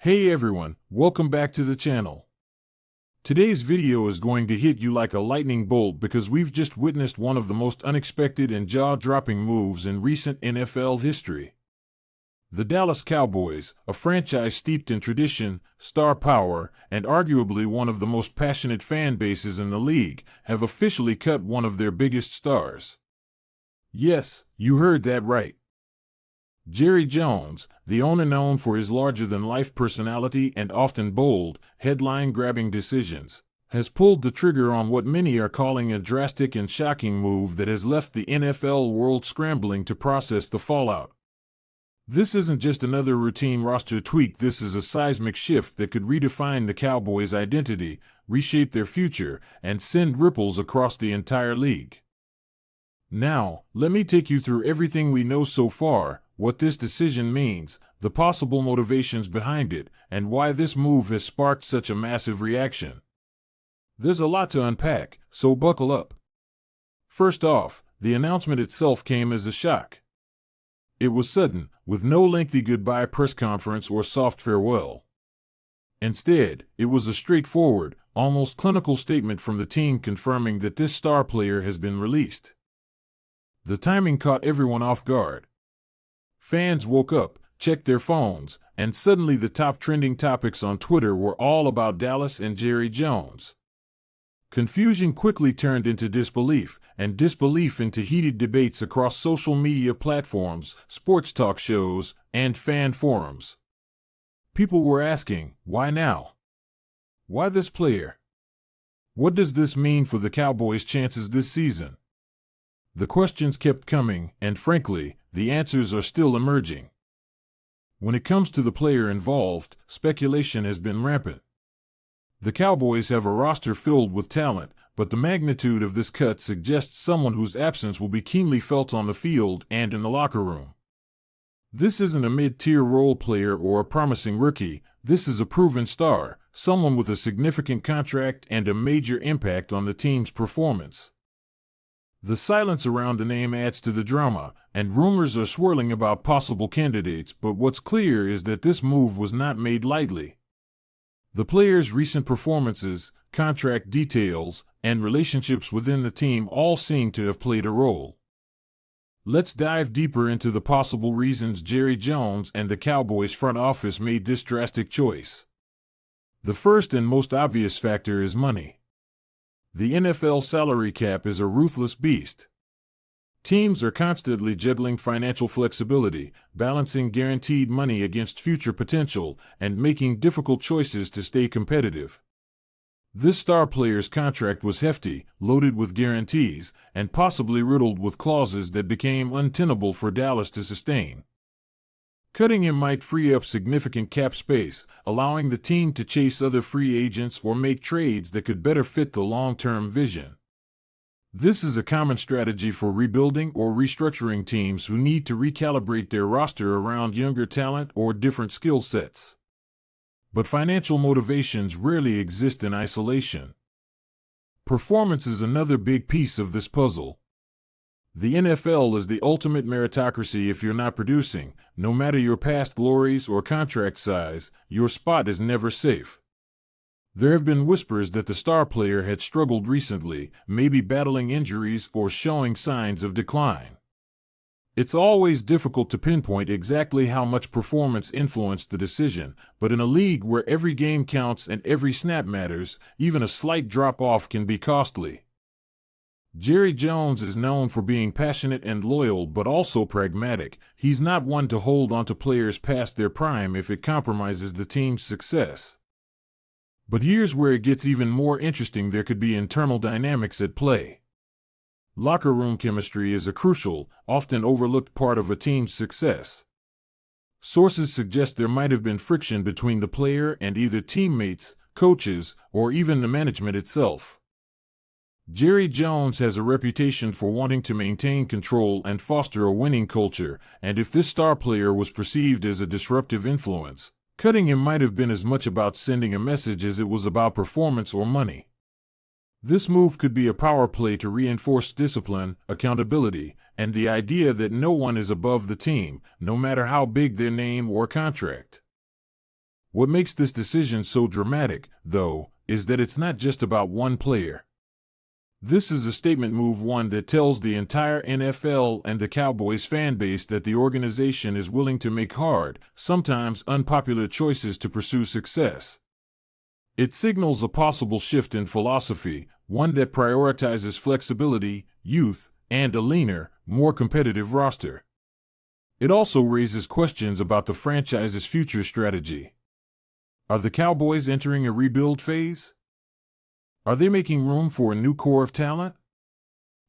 Hey everyone, welcome back to the channel. Today's video is going to hit you like a lightning bolt because we've just witnessed one of the most unexpected and jaw-dropping moves in recent NFL history. The Dallas Cowboys, a franchise steeped in tradition, star power, and arguably one of the most passionate fan bases in the league, have officially cut one of their biggest stars. Yes, you heard that right. Jerry Jones, the owner known for his larger-than-life personality and often bold, headline-grabbing decisions, has pulled the trigger on what many are calling a drastic and shocking move that has left the NFL world scrambling to process the fallout. This isn't just another routine roster tweak, this is a seismic shift that could redefine the Cowboys' identity, reshape their future, and send ripples across the entire league. Now, let me take you through everything we know so far, what this decision means, the possible motivations behind it, and why this move has sparked such a massive reaction. There's a lot to unpack, so buckle up. First off, the announcement itself came as a shock. It was sudden, with no lengthy goodbye press conference or soft farewell. Instead, it was a straightforward, almost clinical statement from the team confirming that this star player has been released. The timing caught everyone off guard. Fans woke up, checked their phones, and suddenly the top trending topics on Twitter were all about Dallas and Jerry Jones. Confusion quickly turned into disbelief, and disbelief into heated debates across social media platforms, sports talk shows, and fan forums. People were asking, why now? Why this player? What does this mean for the Cowboys' chances this season? The questions kept coming, and frankly, the answers are still emerging. When it comes to the player involved, speculation has been rampant. The Cowboys have a roster filled with talent, but the magnitude of this cut suggests someone whose absence will be keenly felt on the field and in the locker room. This isn't a mid-tier role player or a promising rookie, this is a proven star, someone with a significant contract and a major impact on the team's performance. The silence around the name adds to the drama, and rumors are swirling about possible candidates, but what's clear is that this move was not made lightly. The player's recent performances, contract details, and relationships within the team all seem to have played a role. Let's dive deeper into the possible reasons Jerry Jones and the Cowboys front office made this drastic choice. The first and most obvious factor is money. The NFL salary cap is a ruthless beast. Teams are constantly juggling financial flexibility, balancing guaranteed money against future potential, and making difficult choices to stay competitive. This star player's contract was hefty, loaded with guarantees, and possibly riddled with clauses that became untenable for Dallas to sustain. Cutting him might free up significant cap space, allowing the team to chase other free agents or make trades that could better fit the long-term vision. This is a common strategy for rebuilding or restructuring teams who need to recalibrate their roster around younger talent or different skill sets. But financial motivations rarely exist in isolation. Performance is another big piece of this puzzle. The NFL is the ultimate meritocracy. If you're not producing, no matter your past glories or contract size, your spot is never safe. There have been whispers that the star player had struggled recently, maybe battling injuries or showing signs of decline. It's always difficult to pinpoint exactly how much performance influenced the decision, but in a league where every game counts and every snap matters, even a slight drop-off can be costly. Jerry Jones is known for being passionate and loyal but also pragmatic. He's not one to hold onto players past their prime if it compromises the team's success. But here's where it gets even more interesting. There could be internal dynamics at play. Locker room chemistry is a crucial, often overlooked part of a team's success. Sources suggest there might have been friction between the player and either teammates, coaches, or even the management itself. Jerry Jones has a reputation for wanting to maintain control and foster a winning culture, and if this star player was perceived as a disruptive influence, cutting him might have been as much about sending a message as it was about performance or money. This move could be a power play to reinforce discipline, accountability, and the idea that no one is above the team, no matter how big their name or contract. What makes this decision so dramatic, though, is that it's not just about one player. This is a statement move, one that tells the entire NFL and the Cowboys fan base that the organization is willing to make hard, sometimes unpopular choices to pursue success. It signals a possible shift in philosophy, one that prioritizes flexibility, youth, and a leaner, more competitive roster. It also raises questions about the franchise's future strategy. Are the Cowboys entering a rebuild phase? Are they making room for a new core of talent?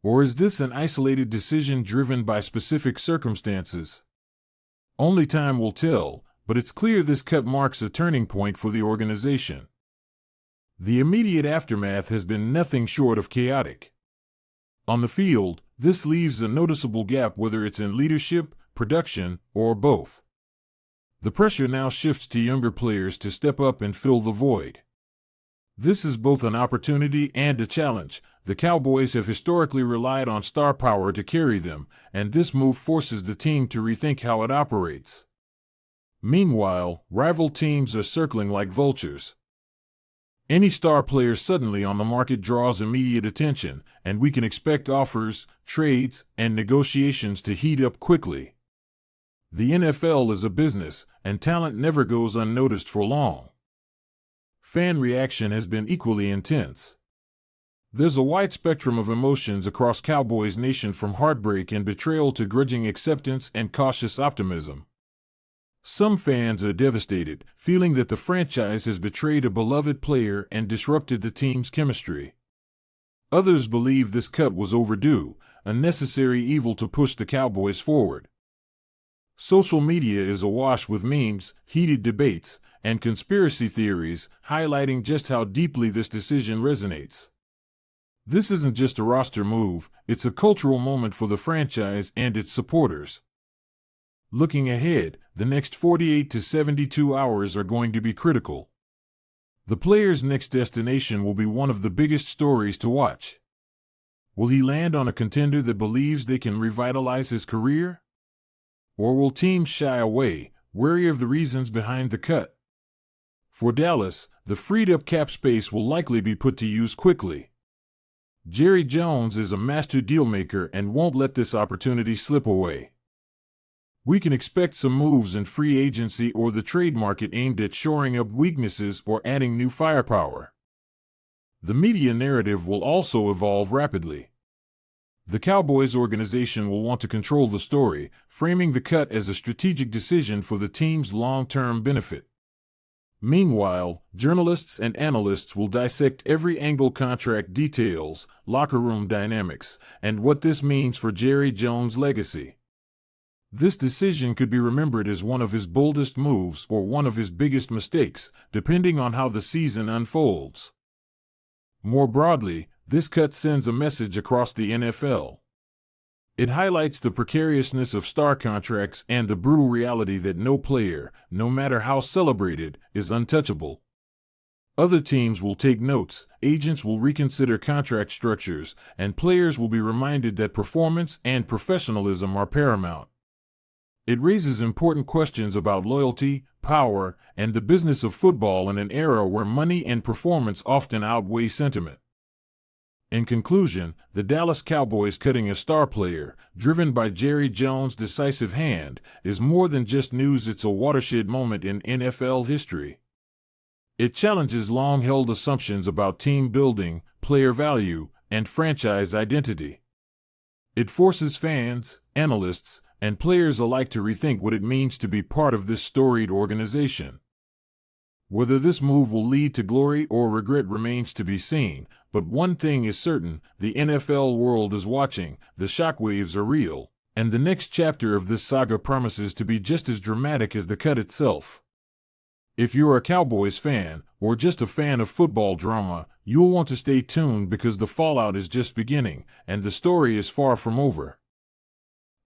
Or is this an isolated decision driven by specific circumstances? Only time will tell, but it's clear this cut marks a turning point for the organization. The immediate aftermath has been nothing short of chaotic. On the field, this leaves a noticeable gap, whether it's in leadership, production, or both. The pressure now shifts to younger players to step up and fill the void. This is both an opportunity and a challenge. The Cowboys have historically relied on star power to carry them, and this move forces the team to rethink how it operates. Meanwhile, rival teams are circling like vultures. Any star player suddenly on the market draws immediate attention, and we can expect offers, trades, and negotiations to heat up quickly. The NFL is a business, and talent never goes unnoticed for long. Fan reaction has been equally intense. There's a wide spectrum of emotions across Cowboys Nation, from heartbreak and betrayal to grudging acceptance and cautious optimism. Some fans are devastated, feeling that the franchise has betrayed a beloved player and disrupted the team's chemistry. Others believe this cut was overdue, a necessary evil to push the Cowboys forward. Social media is awash with memes, heated debates, and conspiracy theories, highlighting just how deeply this decision resonates. This isn't just a roster move, it's a cultural moment for the franchise and its supporters. Looking ahead, the next 48 to 72 hours are going to be critical. The player's next destination will be one of the biggest stories to watch. Will he land on a contender that believes they can revitalize his career? Or will teams shy away, wary of the reasons behind the cut? For Dallas, the freed-up cap space will likely be put to use quickly. Jerry Jones is a master dealmaker and won't let this opportunity slip away. We can expect some moves in free agency or the trade market aimed at shoring up weaknesses or adding new firepower. The media narrative will also evolve rapidly. The Cowboys organization will want to control the story, framing the cut as a strategic decision for the team's long-term benefit. Meanwhile, journalists and analysts will dissect every angle: contract details, locker room dynamics, and what this means for Jerry Jones' legacy. This decision could be remembered as one of his boldest moves or one of his biggest mistakes, depending on how the season unfolds. More broadly, this cut sends a message across the NFL. It highlights the precariousness of star contracts and the brutal reality that no player, no matter how celebrated, is untouchable. Other teams will take notes, agents will reconsider contract structures, and players will be reminded that performance and professionalism are paramount. It raises important questions about loyalty, power, and the business of football in an era where money and performance often outweigh sentiment. In conclusion, the Dallas Cowboys cutting a star player, driven by Jerry Jones' decisive hand, is more than just news. It's a watershed moment in NFL history. It challenges long-held assumptions about team building, player value, and franchise identity. It forces fans, analysts, and players alike to rethink what it means to be part of this storied organization. Whether this move will lead to glory or regret remains to be seen, but one thing is certain: the NFL world is watching, the shockwaves are real, and the next chapter of this saga promises to be just as dramatic as the cut itself. If you're a Cowboys fan, or just a fan of football drama, you'll want to stay tuned because the fallout is just beginning, and the story is far from over.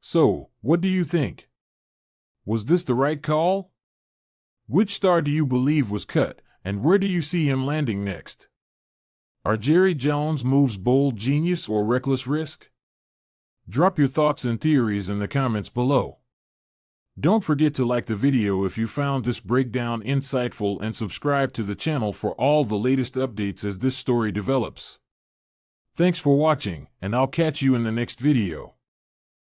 So, what do you think? Was this the right call? Which star do you believe was cut, and where do you see him landing next? Are Jerry Jones' moves bold genius or reckless risk? Drop your thoughts and theories in the comments below. Don't forget to like the video if you found this breakdown insightful and subscribe to the channel for all the latest updates as this story develops. Thanks for watching, and I'll catch you in the next video.